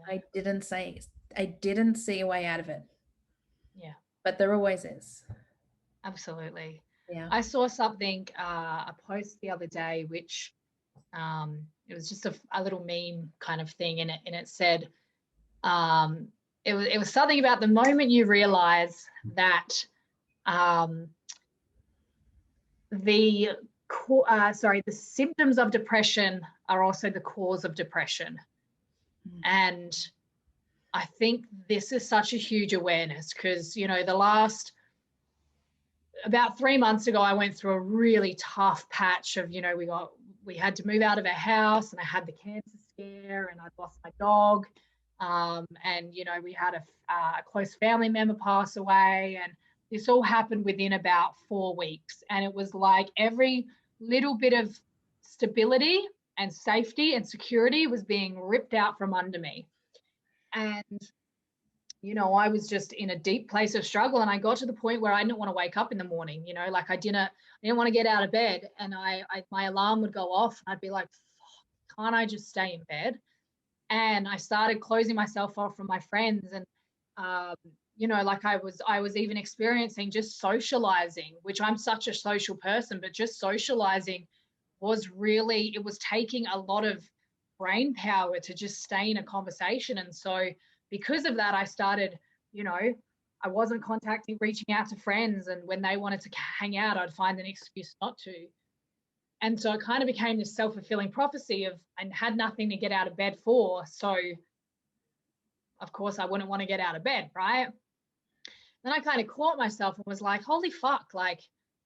I didn't see a way out of it. Yeah. But there always is. Absolutely. Yeah. I saw something, a post the other day, which it was just a little meme kind of thing, and it said, um, it was something about the moment you realize that um, the the symptoms of depression are also the cause of depression. And I think this is such a huge awareness because, you know, the last about 3 months ago, I went through a really tough patch of, you know, we had to move out of our house, and I had the cancer scare, and I'd lost my dog. And, you know, we had a close family member pass away, and this all happened within about 4 weeks. And it was like every little bit of stability and safety and security was being ripped out from under me. And you know, I was just in a deep place of struggle, and I got to the point where I didn't want to wake up in the morning, you know, like I didn't want to get out of bed, and my alarm would go off, and I'd be like, can't I just stay in bed? And I started closing myself off from my friends, and um, you know, like I was even experiencing just socializing, which I'm such a social person, but just socializing was really, it was taking a lot of brain power to just stay in a conversation. And so because of that, I started, you know, I wasn't reaching out to friends. And when they wanted to hang out, I'd find an excuse not to. And so it kind of became this self-fulfilling prophecy of, and had nothing to get out of bed for. So of course I wouldn't want to get out of bed, right? Then I kind of caught myself and was like, holy fuck, like,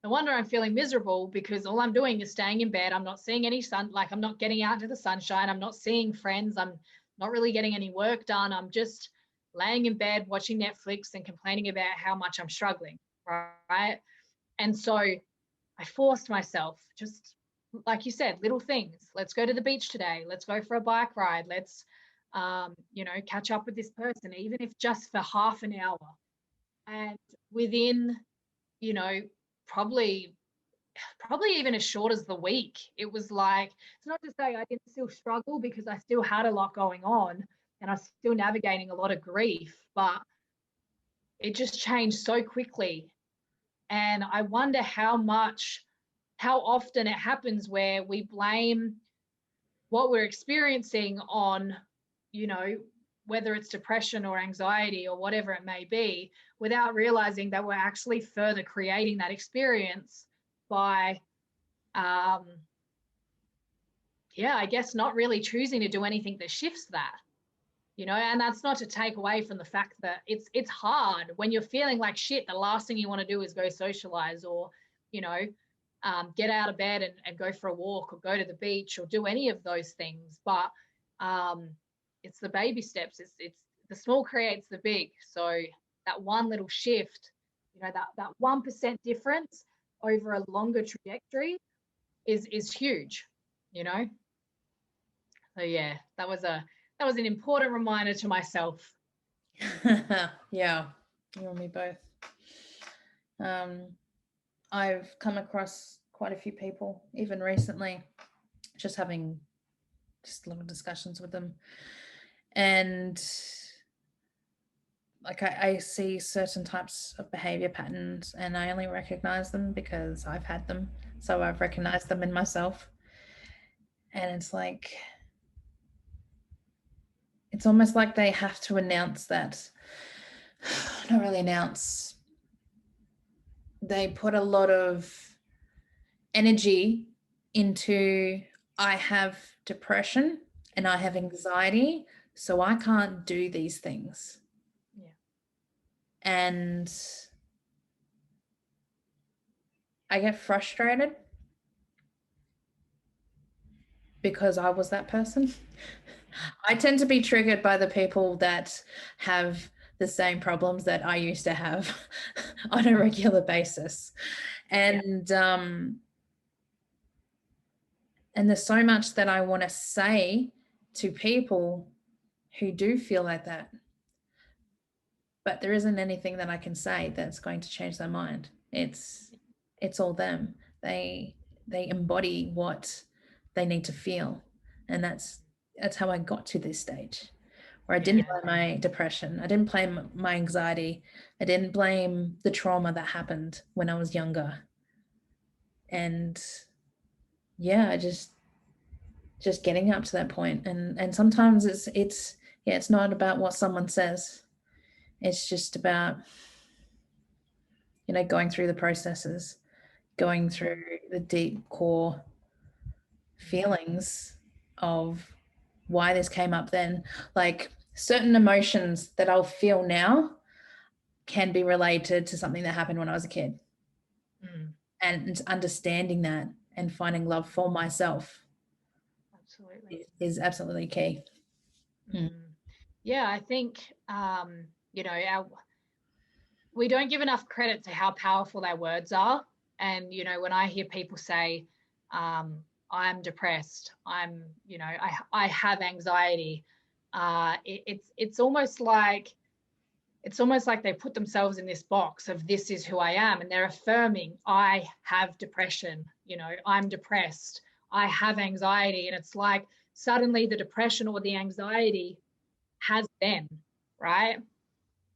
no wonder I'm feeling miserable, because all I'm doing is staying in bed. I'm not seeing any sun, like I'm not getting out into the sunshine. I'm not seeing friends. I'm not really getting any work done. I'm just laying in bed, watching Netflix and complaining about how much I'm struggling, right? And so I forced myself, just like you said, little things. Let's go to the beach today. Let's go for a bike ride. Let's, you know, catch up with this person, even if just for half an hour. And within, you know, probably even as short as the week, it was like, it's not to say I didn't still struggle, because I still had a lot going on and I was still navigating a lot of grief, but it just changed so quickly. And I wonder how often it happens where we blame what we're experiencing on, you know, whether it's depression or anxiety or whatever it may be, without realizing that we're actually further creating that experience by, yeah, I guess not really choosing to do anything that shifts that, you know. And that's not to take away from the fact that it's hard when you're feeling like shit. The last thing you want to do is go socialize, or, you know, get out of bed and go for a walk or go to the beach or do any of those things. But it's the baby steps. It's the small creates the big. So that one little shift, you know, that 1% difference over a longer trajectory is huge, you know. So yeah, that was an important reminder to myself. Yeah, you and me both. I've come across quite a few people, even recently, just having just little discussions with them. And like I see certain types of behavior patterns, and I only recognize them because I've had them. So I've recognized them in myself. And it's like, it's almost like they have to announce that. Not really announce. They put a lot of energy into, I have depression and I have anxiety, so I can't do these things. Yeah. And I get frustrated because I was that person. I tend to be triggered by the people that have the same problems that I used to have on a regular basis. And and there's so much that I want to say to people who do feel like that, but there isn't anything that I can say that's going to change their mind. It's all them. They embody what they need to feel, and that's how I got to this stage or I didn't blame my depression. I didn't blame my anxiety. I didn't blame the trauma that happened when I was younger. And yeah, I just getting up to that point. And sometimes it's not about what someone says. It's just about, going through the processes, going through the deep core feelings of why this came up then. Like certain emotions that I'll feel now can be related to something that happened when I was a kid. And understanding that and finding love for myself is absolutely key. Yeah, I think we don't give enough credit to how powerful our words are. And when I hear people say, I'm depressed, I have anxiety, it's almost like they put themselves in this box of this is who I am, and they're affirming I have depression, I'm depressed, I have anxiety. And it's like suddenly the depression or the anxiety has them, right?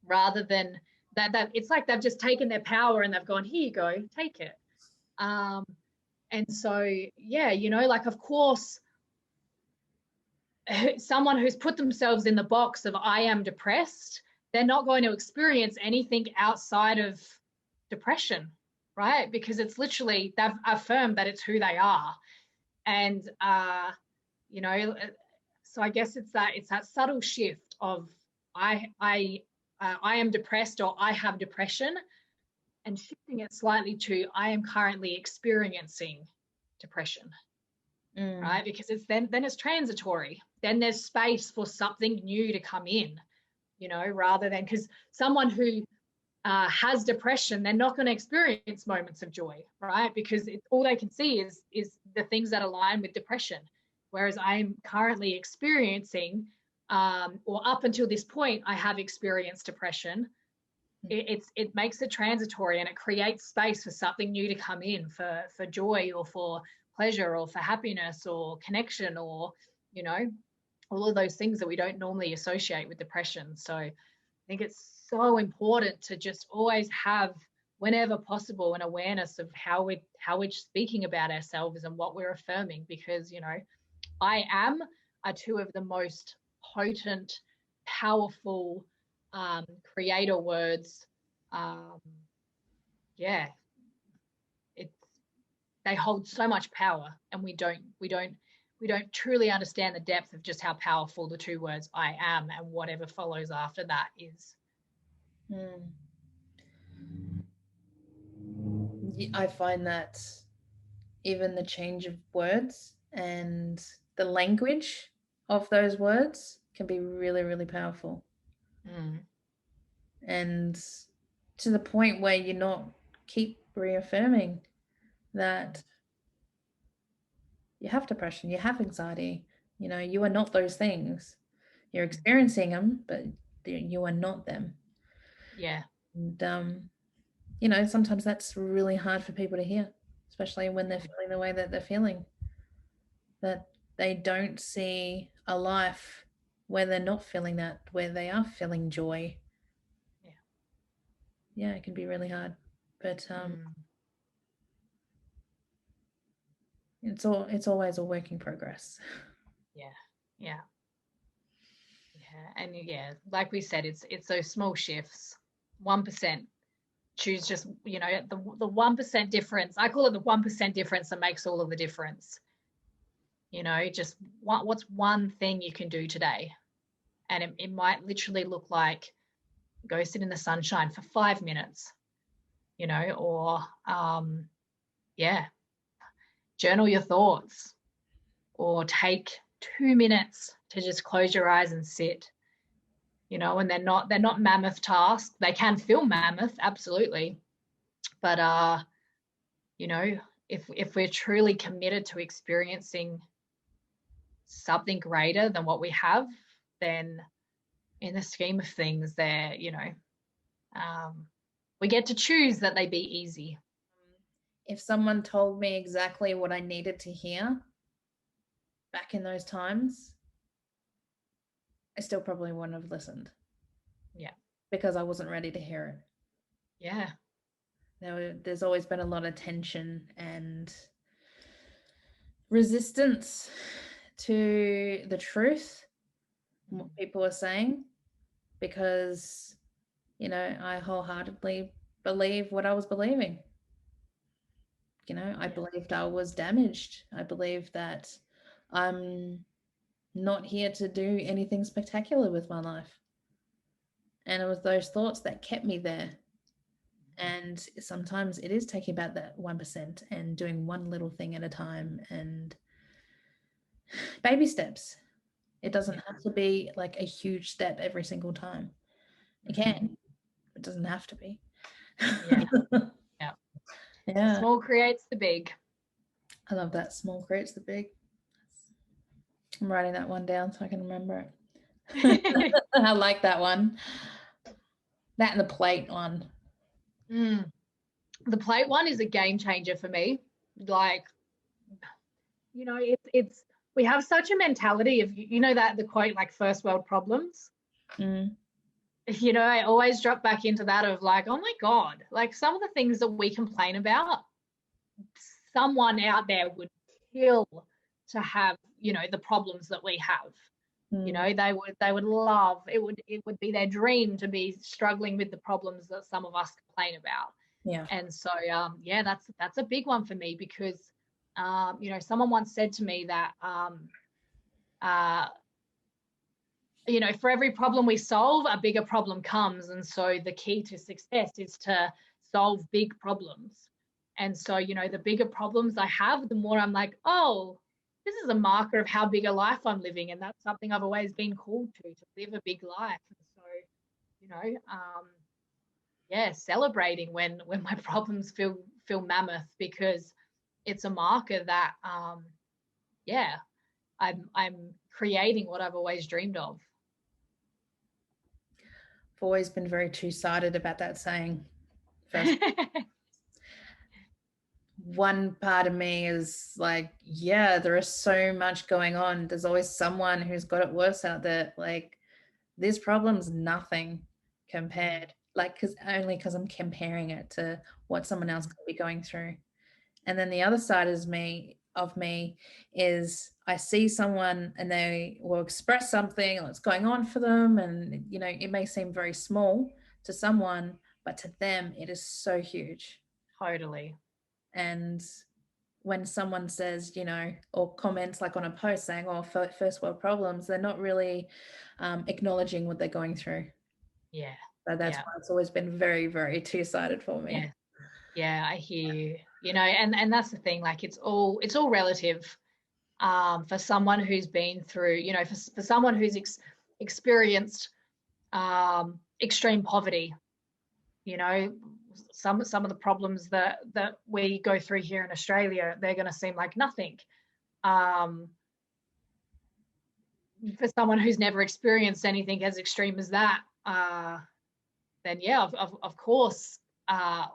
Rather than that it's like they've just taken their power and they've gone, here you go, take it. And so, yeah, like, of course, someone who's put themselves in the box of I am depressed, they're not going to experience anything outside of depression, right? Because it's literally, they've affirmed that it's who they are. And, so I guess it's that subtle shift of I am depressed or I have depression, and shifting it slightly to I am currently experiencing depression. Right? Because it's then it's transitory. Then there's space for something new to come in, rather than, because someone who has depression, they're not going to experience moments of joy, right? Because all they can see is the things that align with depression. Whereas I'm currently experiencing, or up until this point, I have experienced depression. It makes it transitory, and it creates space for something new to come in, for joy or for pleasure or for happiness or connection, or all of those things that we don't normally associate with depression. So I think it's so important to just always have, whenever possible, an awareness of how we're speaking about ourselves and what we're affirming, because I am are two of the most potent, powerful creator words. Yeah, they hold so much power, and we don't truly understand the depth of just how powerful the two words I am and whatever follows after that is. I find that even the change of words and the language of those words can be really, really powerful. And to the point where you not keep reaffirming that you have depression, you have anxiety, you are not those things. You're experiencing them, but you are not them. Yeah. And sometimes that's really hard for people to hear, especially when they're feeling the way that they're feeling, that they don't see a life where they're not feeling that, where they are feeling joy. Yeah, it can be really hard, but it's always a work in progress. Yeah, and like we said, it's those small shifts. 1%, choose just the 1% difference. I call it the 1% difference that makes all of the difference. Just what's one thing you can do today, and it might literally look like go sit in the sunshine for 5 minutes, or journal your thoughts, or take 2 minutes to just close your eyes and sit. And they're not mammoth tasks. They can feel mammoth, absolutely, but if we're truly committed to experiencing something greater than what we have, then in the scheme of things, we get to choose that they be easy. If someone told me exactly what I needed to hear back in those times, I still probably wouldn't have listened. Yeah. Because I wasn't ready to hear it. Yeah. There's always been a lot of tension and resistance to the truth, what people are saying, because, I wholeheartedly believe what I was believing. I believed I was damaged. I believed that I'm not here to do anything spectacular with my life. And it was those thoughts that kept me there. And sometimes it is taking about that 1% and doing one little thing at a time and baby steps. It doesn't have to be like a huge step every single time. It can. It doesn't have to be. Yeah. Yeah. Yeah. Small creates the big. I love that. Small creates the big. I'm writing that one down so I can remember it. I like that one. That and the plate one. The plate one is a game changer for me. Like, it's we have such a mentality of, that the quote, like, first world problems. I always drop back into that of like, oh my God, like some of the things that we complain about, someone out there would kill to have, the problems that we have. They would love, it would be their dream to be struggling with the problems that some of us complain about. Yeah. And so that's a big one for me, because someone once said to me that for every problem we solve, a bigger problem comes. And so the key to success is to solve big problems. And so, the bigger problems I have, the more I'm like, oh, this is a marker of how big a life I'm living. And that's something I've always been called to live a big life. And so, celebrating when my problems feel mammoth, because it's a marker that, I'm creating what I've always dreamed of. I've always been very two-sided about that saying. First, one part of me is like, yeah, there is so much going on. There's always someone who's got it worse out there. Like, this problem's nothing compared, like, because I'm comparing it to what someone else could be going through. And then the other side of me is I see someone and they will express something that's going on for them, and it may seem very small to someone, but to them it is so huge. Totally. And when someone says, or comments like on a post saying, oh, first world problems, they're not really acknowledging what they're going through. Yeah. So that's why it's always been very, very two-sided for me. Yeah, I hear you. And that's the thing, like it's all relative. For someone who's been through, for someone who's experienced extreme poverty, some of the problems that we go through here in Australia, they're going to seem like nothing. For someone who's never experienced anything as extreme as that, then of course, a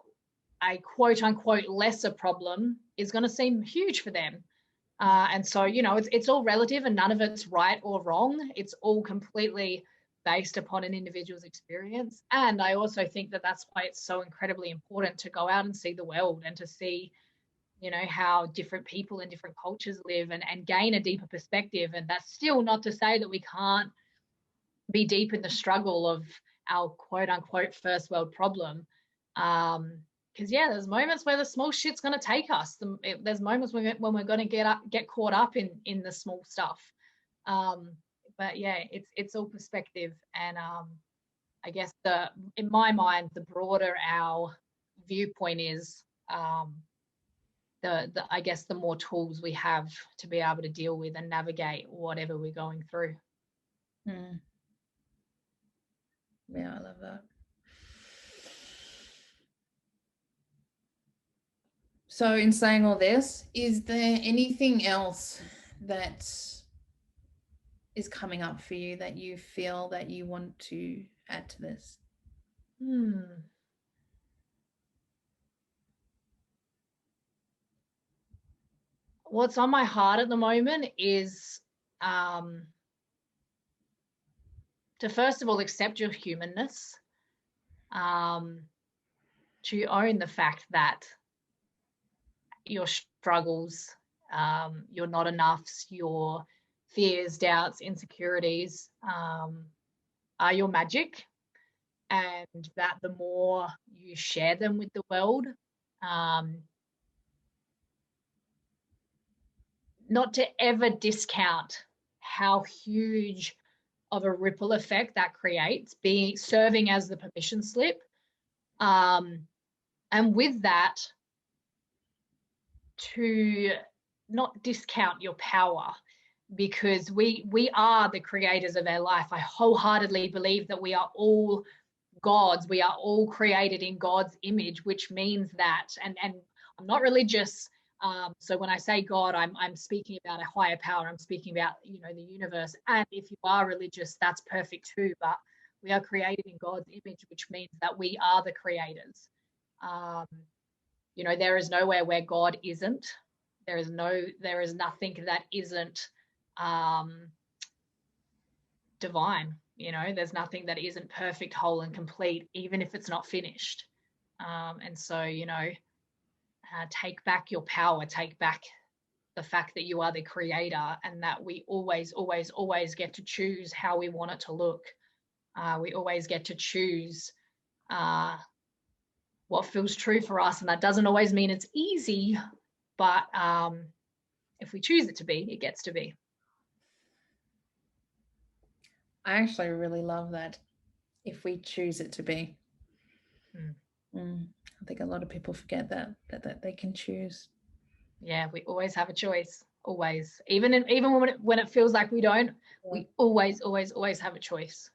quote unquote lesser problem is going to seem huge for them. And so, it's all relative, and none of it's right or wrong. It's all completely based upon an individual's experience. And I also think that that's why it's so incredibly important to go out and see the world and to see, how different people and different cultures live, and gain a deeper perspective. And that's still not to say that we can't be deep in the struggle of our quote unquote first world problem. Because there's moments where the small shit's going to take us. There's moments when we're going to get caught up in the small stuff. But it's all perspective. And I guess in my mind, the broader our viewpoint is, I guess the more tools we have to be able to deal with and navigate whatever we're going through. Yeah, I love that. So in saying all this, is there anything else that is coming up for you that you feel that you want to add to this? What's on my heart at the moment is to first of all accept your humanness, to own the fact that your struggles, your not enoughs, your fears, doubts, insecurities are your magic, and that the more you share them with the world, not to ever discount how huge of a ripple effect that creates, being serving as the permission slip. And with that, to not discount your power, because we are the creators of our life. I wholeheartedly believe that we are all gods. We are all created in God's image, which means that, and I'm not religious, so when I say God, I'm speaking about a higher power. I'm speaking about, you know, the universe. And if you are religious, that's perfect too. But we are created in God's image, which means that we are the creators. You know, there is nowhere where God isn't. There is nothing that isn't divine. You know, there's nothing that isn't perfect, whole, and complete, even if it's not finished. And so, you know, take back your power, take back the fact that you are the creator, and that we always, always, always get to choose how we want it to look. We always get to choose what feels true for us. And that doesn't always mean it's easy, but if we choose it to be, it gets to be. I actually really love that. If we choose it to be. I think a lot of people forget that they can choose. Yeah, we always have a choice. Always, even when it feels like we don't, we always, always, always have a choice.